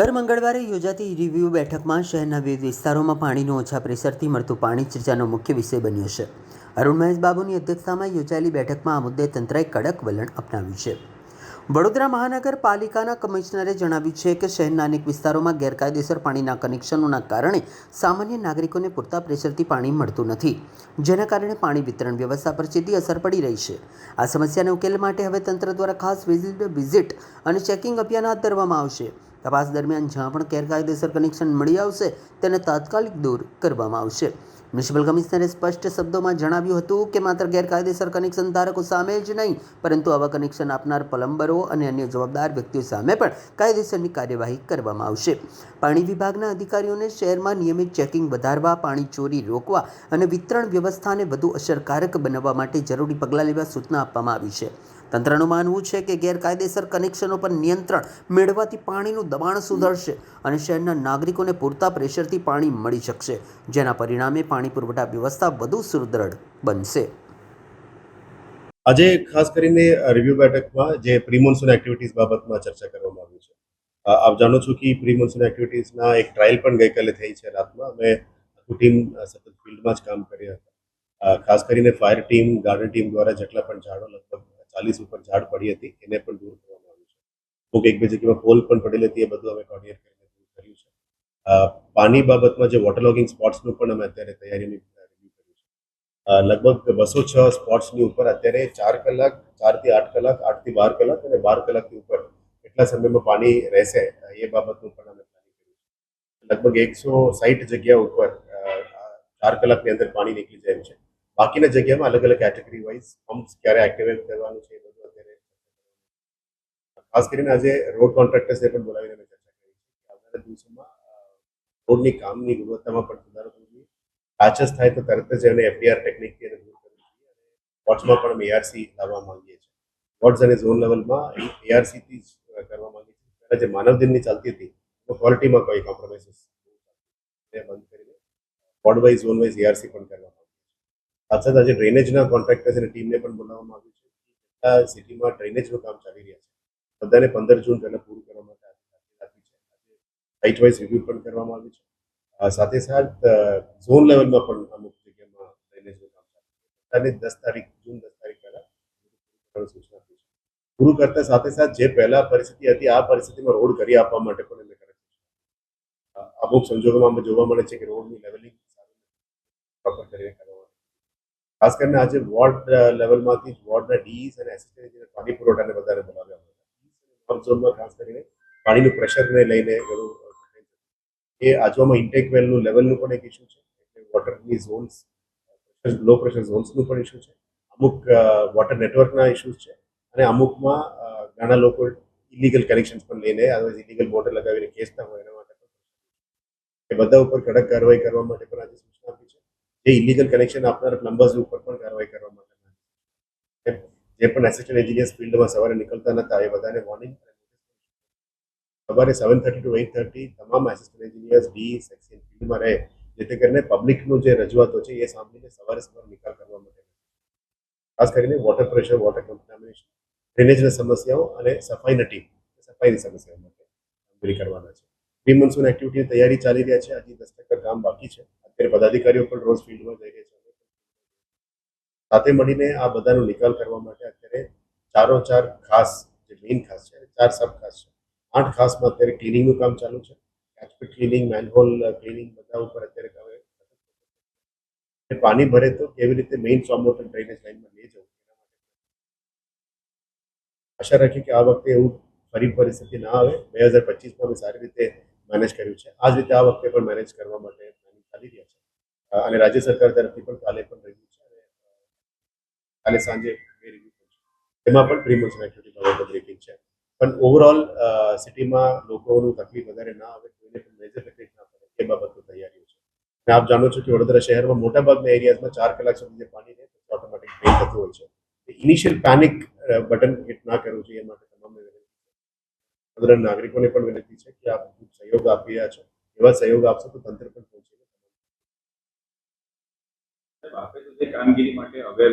દર મંગળવારે યોજાતી રિવ્યૂ બેઠકમાં શહેરના વિવિધ વિસ્તારોમાં પાણીનું ઓછા પ્રેશરથી મળતું પાણી ચર્ચાનો મુખ્ય વિષય બન્યો છે. અરુણ મહેશ બાબુની અધ્યક્ષતામાં યોજાયેલી બેઠકમાં આ મુદ્દે તંત્રએ કડક વલણ અપનાવ્યું છે. વડોદરા મહાનગરપાલિકાના કમિશનરે જણાવ્યું છે કે શહેરના અનેક વિસ્તારોમાં ગેરકાયદેસર પાણીના કનેક્શનોના કારણે સામાન્ય નાગરિકોને પૂરતા પ્રેશરથી પાણી મળતું નથી, જેના કારણે પાણી વિતરણ વ્યવસ્થા પર સીધી અસર પડી રહી છે. આ સમસ્યાને ઉકેલ માટે હવે તંત્ર દ્વારા ખાસ વિઝિટ અને ચેકિંગ અભિયાન હાથ ધરવામાં આવશે. તપાસ દરમિયાન જ્યાં પણ ગેરકાયદેસર કનેક્શન મળી આવશે તેને તાત્કાલિક દૂર કરવામાં આવશે. મ્યુનિસિપલ કમિશનરે સ્પષ્ટ શબ્દોમાં જણાવ્યું હતું કે માત્ર ગેરકાયદેસર કનેક્શન ધારકો સામે જ નહીં, પરંતુ આવા કનેક્શન આપનાર પ્લમ્બરો અને અન્ય જવાબદાર વ્યક્તિઓ સામે પણ કાયદેસરની કાર્યવાહી કરવામાં આવશે. પાણી વિભાગના અધિકારીઓને શહેરમાં નિયમિત ચેકિંગ વધારવા, પાણી ચોરી રોકવા અને વિતરણ વ્યવસ્થાને વધુ અસરકારક બનાવવા માટે જરૂરી પગલાં લેવા સૂચના આપવામાં આવી છે. તંત્રનું માનવું છે કે ગેરકાયદેસર કનેક્શનો પર નિયંત્રણ મેળવવાથી પાણીનું દબાણ સુધરશે અને શહેરના નાગરિકોને પૂરતા પ્રેશરથી પાણી મળી શકશે, જેના પરિણામે પાણી પુરવઠા વ્યવસ્થા વધુ સુદૃઢ બનશે. આજે ખાસ કરીને રિવ્યુ બેઠકમાં જે પ્રી મોન્સૂન એક્ટિવિટીઝ બાબતમાં ચર્ચા કરવામાં આવી છે. આપ જાણો છો કે પ્રી મોન્સૂન એક્ટિવિટીઝના એક ટ્રાયલ પણ ગઈકાલે થઈ છે. રાતમાં અમે આખું ટીમ સતત ફિલ્ડમાં જ કામ કર્યા હતા. ખાસ કરીને ફાયર ટીમ, ગાર્ડન ટીમ દ્વારા જેટલા પણ ઝાડો, લગભગ 40 ઉપર ઝાડ પડી હતી, એને પણ દૂર કરવામાં આવ્યું છે. અમુક એક બે જગ્યામાં પોલ પણ પડેલી હતી, એ બધું અમે કોર્ડિનેટ કરીને દૂર કર્યું છે. પાણી બાબતમાં જે વોટર લોગિંગ સ્પોટ્સનું પણ અમે અત્યારે તૈયારીની રિવ્યુ કર્યું છે. લગભગ 206 સ્પોટ્સની ઉપર અત્યારે 4 કલાક, 4 થી 8 કલાક, 8 થી 12 કલાક અને 12 કલાકથી ઉપર એટલા સમયમાં પાણી રહેશે, એ બાબતનું પણ અમે પ્લાનિંગ કર્યું છે. લગભગ 160 જગ્યા ઉપર 4 કલાકની અંદર પાણી નીકળી જાય છે. બાકીના જગ્યામાં અલગ અલગ કેટેગરી વાઇઝ પમ્પ્સ ક્યારે એક્ટિવેટ કરવાનું છે, એ બધું અત્યારે ખાસ કરીને આજે રોડ કોન્ટ્રાક્ટર્સને પણ બોલાવીને અમે ચર્ચા કરી છે કે આવનારા દિવસોમાં રોડની કામની ગુણવત્તામાં પણ સુધારો થવો જોઈએ. પેચસ થાય તો તરત જ એને એફડીઆર ટેકનિકથી એને દૂર કરવું જોઈએ. અને વોર્ડ્સમાં પણ અમે એઆરસી લાવવા માંગીએ છીએ. વોર્ડ્સ અને ઝોન લેવલમાં એઆરસીથી જ કરવા માંગીએ છીએ. પહેલાં જે માનવ દિનની ચાલતી હતી તો ક્વોલિટીમાં કોઈ કોમ્પ્રોમાઇઝીસ બંધ કરીને ward wise, zone wise arc પણ કરવામાં સાથે સાથે આજે ડ્રેનેજના કોન્ટ્રાક્ટર્સ અને ટીમને પણ બોલાવવામાં આવ્યું છે. કેટલા સિટીમાં ડ્રેનેજનું કામ ચાલી રહ્યા છે, બધાને 15 જૂન પહેલાં પૂરું કરવા માટે આપી છે. સાઇટ વાઇઝ રિવ્યુ પણ કરવામાં આવ્યું છે. સાથે સાથે ઝોન લેવલમાં પણ અમુક જગ્યામાં ડ્રેનેજનું કામ ચાલે છે. 10 તારીખ, જૂન 10 તારીખ પહેલાં સૂચના આપી છે. પૂરું કરતા સાથે સાથે જે પહેલા પરિસ્થિતિ હતી, આ પરિસ્થિતિમાં રોડ કરી આપવા માટે પણ એમને કરે છે. અમુક સંજોગોમાં જોવા મળે છે કે રોડની લેવલિંગ પ્રોપર કરીને કરવામાં ખાસ કરીને આજે વોર્ડ લેવલમાંથી વોર્ડના ડીઈસ અને એસિસ્ટન્ટ પાણી પુરવઠાને વધારે બોલાવ્યા હતા. ઝોનમાં ખાસ કરીને પાણીનું પ્રેશરને લઈને ઘણું એ આજુમાં ઇન્ટેક વેલનું લેવલનું પણ એક ઇસ્યુ છે. એટલે વોટરની ઝોન્સ, લો પ્રેશર ઝોન્સનું પણ ઇસ્યુ છે. અમુક વોટર નેટવર્કના ઇસ્યુઝ છે અને અમુકમાં ઘણા લોકો ઇલીગલ કનેક્શન્સ પણ લઈને ઇલીગલ મોટર લગાવીને ખેંચતા હોય એના માટે એ બધા ઉપર કડક કાર્યવાહી કરવા માટે પણ આજે સૂચના આપી છે. જે ઇલીગલ કનેક્શન આપનાર પ્લમ્બર્સ ઉપર પણ કાર્યવાહી કરવા માટે જે પણ એસિસ્ટન્ટ એન્જિનિયર્સ ફિલ્ડમાં સવારે નીકળતા નતા, એ બધાને વોર્નિંગ સવારે 7:30 to 8:30 તમામ એસિસ્ટન્ટ એન્જિનિયર્સ ડી સેક્શન ફિલ્ડમાં રહે, જેથી કરીને પબ્લિકનું જે રજૂઆતો છે એ સાંભળીને સવારે નિકાલ કરવા માટે ખાસ કરીને વોટર પ્રેશર, વોટર કન્ટામિનેશન, ડ્રેનેજની સમસ્યાઓ અને સફાઈની સમસ્યાઓ માટે કામગીરી કરવાના છે. પ્રી મોન્સૂન એક્ટિવિટીની તૈયારી ચાલી રહ્યા છે. હજી 10% કામ બાકી છે. અત્યારે પદાધિકારીઓ પણ રોજ ફિલ્ડમાં જઈ રહ્યા છે. સાથે મળીને આ બધાનો નિકાલ કરવા માટે અત્યારે 4 ખાસ, જે મેઇન ખાસ છે, 4 સબ ખાસ છે. 8 ખાસમાં અત્યારે ક્લિનિંગનું કામ ચાલુ છે. કેચમેન્ટ ક્લિનિંગ, મેનહોલ ક્લિનિંગ બધા ઉપર અત્યારે પાણી ભરે તો કેવી રીતે મેઇન સ્ટોર્મવોટર ડ્રેનેજ લાઇનમાં લઈ જવું. આશા રાખીએ કે આ વખતે એવું ફરી પરિસ્થિતિ ના આવે. 2025માં અમે સારી રીતે મેનેજ કર્યું છે. આ જ રીતે આ વખતે પણ મેનેજ કરવા માટે પ્લાનિંગ ચાલી રહ્યા છે. અને રાજ્ય સરકાર તરફથી પણ કાલે પણ રિવ્યુ છે. કાલે સાંજે રિવ્યુ છે. એમાં પણ પ્રી મોન્સૂન એક્ટિવિટી બાબતે બ્રીફિંગ છે. પણ ઓવરઓલ સિટીમાં લોકોનું તકલીફ વધારે ના આવે, કોઈને પણ મેજર તકલીફ ના પડે, એ બાબતની તૈયારીઓ છે. અને આપ જાણો છો કે વડોદરા શહેરમાં મોટાભાગના એરિયાઝમાં 4 કલાક સુધી જે પાણી રહે તો ઓટોમેટિક બ્રેક થતું હોય છે. ઇનિશિયલ પેનિક બટન હિટ ના કરવું જોઈએ, એ માટે તમામને વડોદરા નાગરિકોને પણ વિનંતી છે કે આપ સહયોગ આપી રહ્યા છો. એવા સહયોગ આપશો તો તંત્ર પણ પહોંચે. કામગીરી માટે અવેર